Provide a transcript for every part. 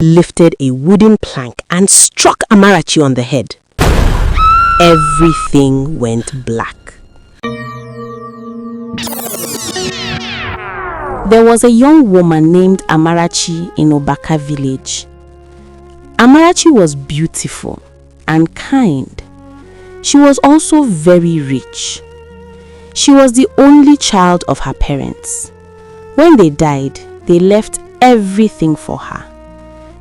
lifted a wooden plank and struck Amarachi on the head. Everything went black. There was a young woman named Amarachi in Obaka village. Amarachi was beautiful and kind. She was also very rich. She was the only child of her parents. When they died, they left everything for her.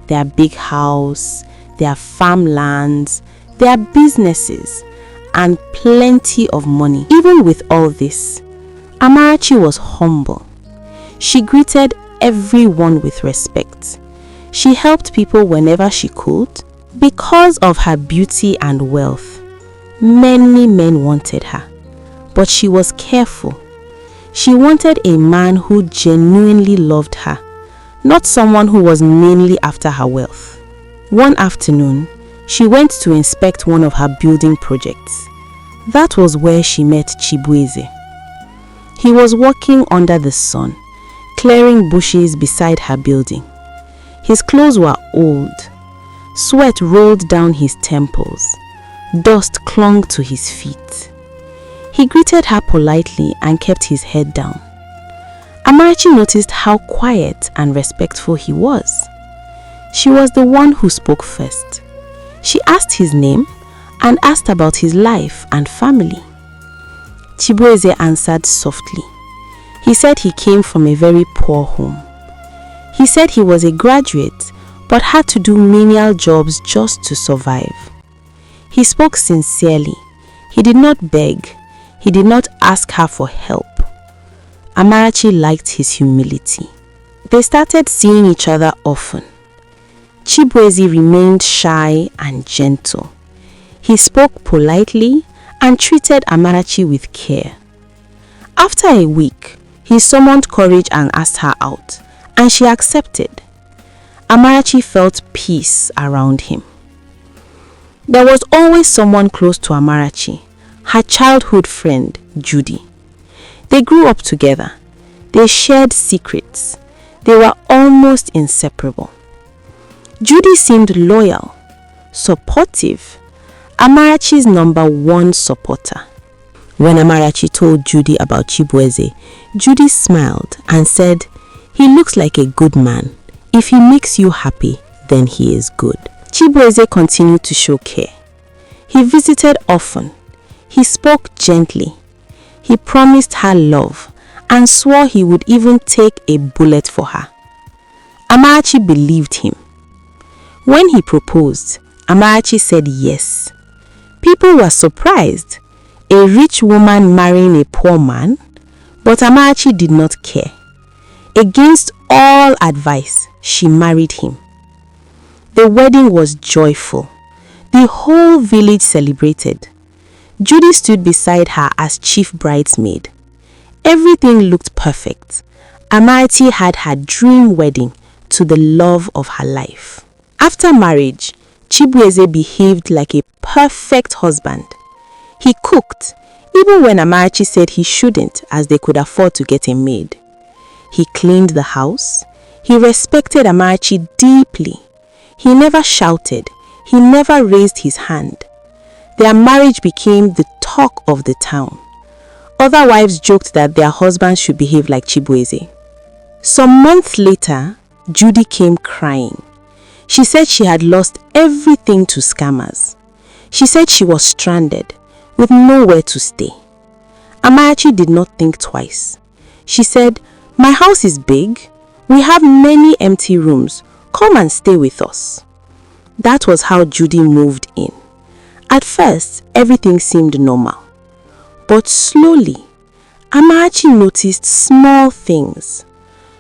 Their big house, their farmlands, their businesses, and plenty of money. Even with all this, Amarachi was humble. She greeted everyone with respect. She helped people whenever she could. Because of her beauty and wealth, many men wanted her. But she was careful. She wanted a man who genuinely loved her, not someone who was mainly after her wealth. One afternoon, she went to inspect one of her building projects. That was where she met Chibueze. He was walking under the sun, clearing bushes beside her building. His clothes were old. Sweat rolled down his temples. Dust clung to his feet. He greeted her politely and kept his head down. Amarachi noticed how quiet and respectful he was. She was the one who spoke first. She asked his name and asked about his life and family. Chibueze answered softly. He said he came from a very poor home. He said he was a graduate but had to do menial jobs just to survive. He spoke sincerely. He did not beg. He did not ask her for help. Amarachi liked his humility. They started seeing each other often. Chibueze remained shy and gentle. He spoke politely and treated Amarachi with care. After a week, he summoned courage and asked her out, and she accepted. Amarachi felt peace around him. There was always someone close to Amarachi, her childhood friend, Judy. They grew up together. They shared secrets. They were almost inseparable. Judy seemed loyal, supportive, Amarachi's #1 supporter. When Amarachi told Judy about Chibueze, Judy smiled and said, "He looks like a good man. If he makes you happy, then he is good." Chibueze continued to show care. He visited often. He spoke gently. He promised her love and swore he would even take a bullet for her. Amarachi believed him. When he proposed, Amarachi said yes. People were surprised. A rich woman marrying a poor man, but Amarachi did not care. Against all advice, she married him. The wedding was joyful. The whole village celebrated. Judy stood beside her as chief bridesmaid. Everything looked perfect. Amarachi had her dream wedding to the love of her life. After marriage, Chibueze behaved like a perfect husband. He cooked, even when Amarachi said he shouldn't, as they could afford to get a maid. He cleaned the house. He respected Amarachi deeply. He never shouted. He never raised his hand. Their marriage became the talk of the town. Other wives joked that their husbands should behave like Chibueze. Some months later, Judy came crying. She said she had lost everything to scammers. She said she was stranded, with nowhere to stay. Amarachi did not think twice. She said, "My house is big. We have many empty rooms. Come and stay with us." That was how Judy moved in. At first, everything seemed normal. But slowly, Amarachi noticed small things.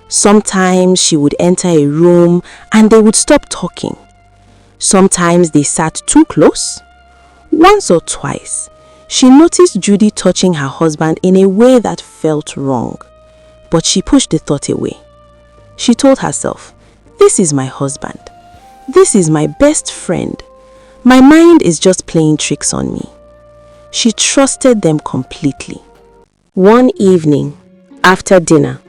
Sometimes she would enter a room and they would stop talking. Sometimes they sat too close. Once or twice, she noticed Judy touching her husband in a way that felt wrong. But she pushed the thought away. She told herself, "This is my husband. This is my best friend. My mind is just playing tricks on me." She trusted them completely. One evening, after dinner,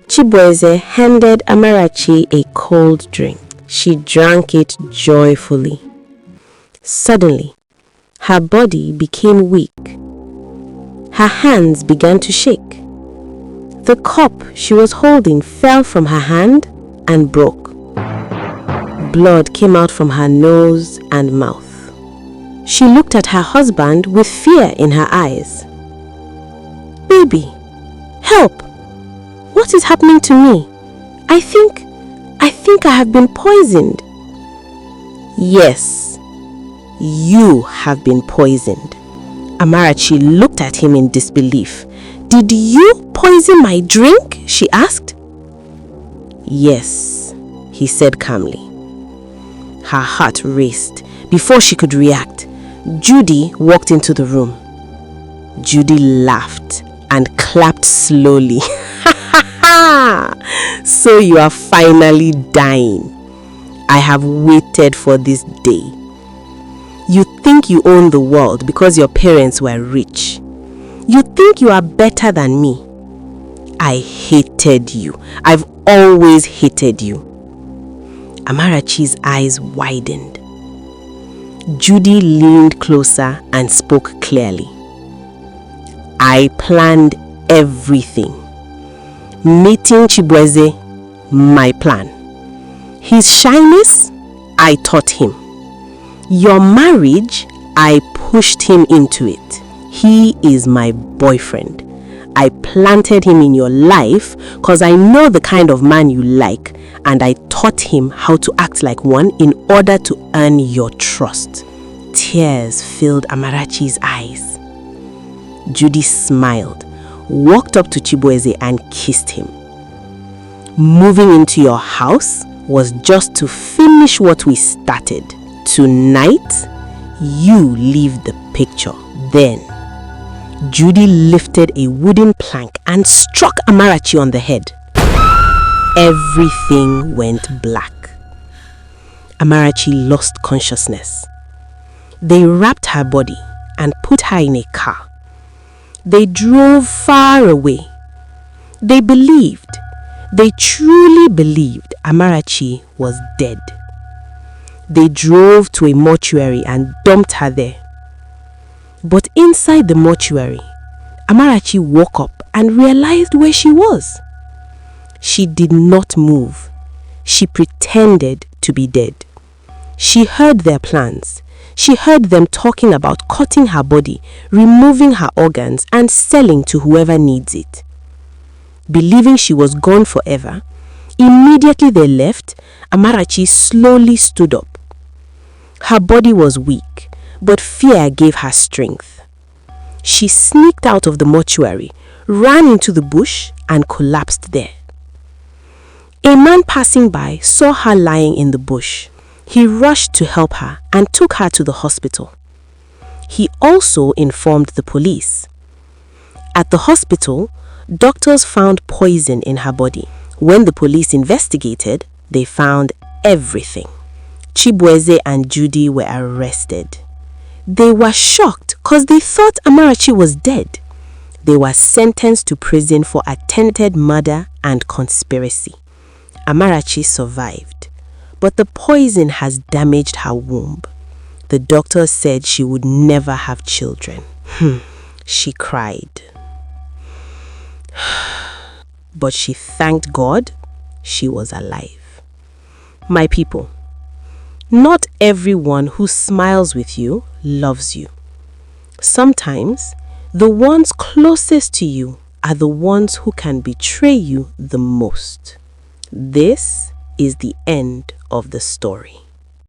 Chibueze handed Amarachi a cold drink. She drank it joyfully. Suddenly, her body became weak. Her hands began to shake. The cup she was holding fell from her hand and broke. Blood came out from her nose and mouth. She looked at her husband with fear in her eyes. "Baby, help! What is happening to me? I think I have been poisoned." "Yes, you have been poisoned." Amarachi looked at him in disbelief. "Did you poison my drink?" she asked. "Yes," he said calmly. Her heart raced. Before she could react, Judy walked into the room. Judy laughed and clapped slowly. "So you are finally dying. I have waited for this day. You think you own the world because your parents were rich. You think you are better than me. I hated you. I've always hated you." Amarachi's eyes widened. Judy leaned closer and spoke clearly. "I planned everything. Meeting Chibueze, my plan. His shyness, I taught him. Your marriage, I pushed him into it. He is my boyfriend. I planted him in your life because I know the kind of man you like, and I taught him how to act like one in order to earn your trust." Tears filled Amarachi's eyes. Judy smiled, walked up to Chibueze and kissed him. "Moving into your house was just to finish what we started. Tonight, you leave the picture." Then, Judy lifted a wooden plank and struck Amarachi on the head. Everything went black. Amarachi lost consciousness. They wrapped her body and put her in a car. They drove far away. They truly believed Amarachi was dead. They drove to a mortuary and dumped her there. But inside the mortuary, Amarachi woke up and realized where she was. She did not move. She pretended to be dead. She heard their plans. She heard them talking about cutting her body, removing her organs, and selling to whoever needs it. Believing she was gone forever, immediately they left, Amarachi slowly stood up. Her body was weak, but fear gave her strength. She sneaked out of the mortuary, ran into the bush, and collapsed there. A man passing by saw her lying in the bush. He rushed to help her and took her to the hospital. He also informed the police. At the hospital, doctors found poison in her body. When the police investigated, they found everything. Chibueze and Judy were arrested. They were shocked because they thought Amarachi was dead. They were sentenced to prison for attempted murder and conspiracy. Amarachi survived, but the poison has damaged her womb. The doctor said she would never have children. She cried. But she thanked God she was alive. My people, not everyone who smiles with you loves you. Sometimes, the ones closest to you are the ones who can betray you the most. This is the end of the story.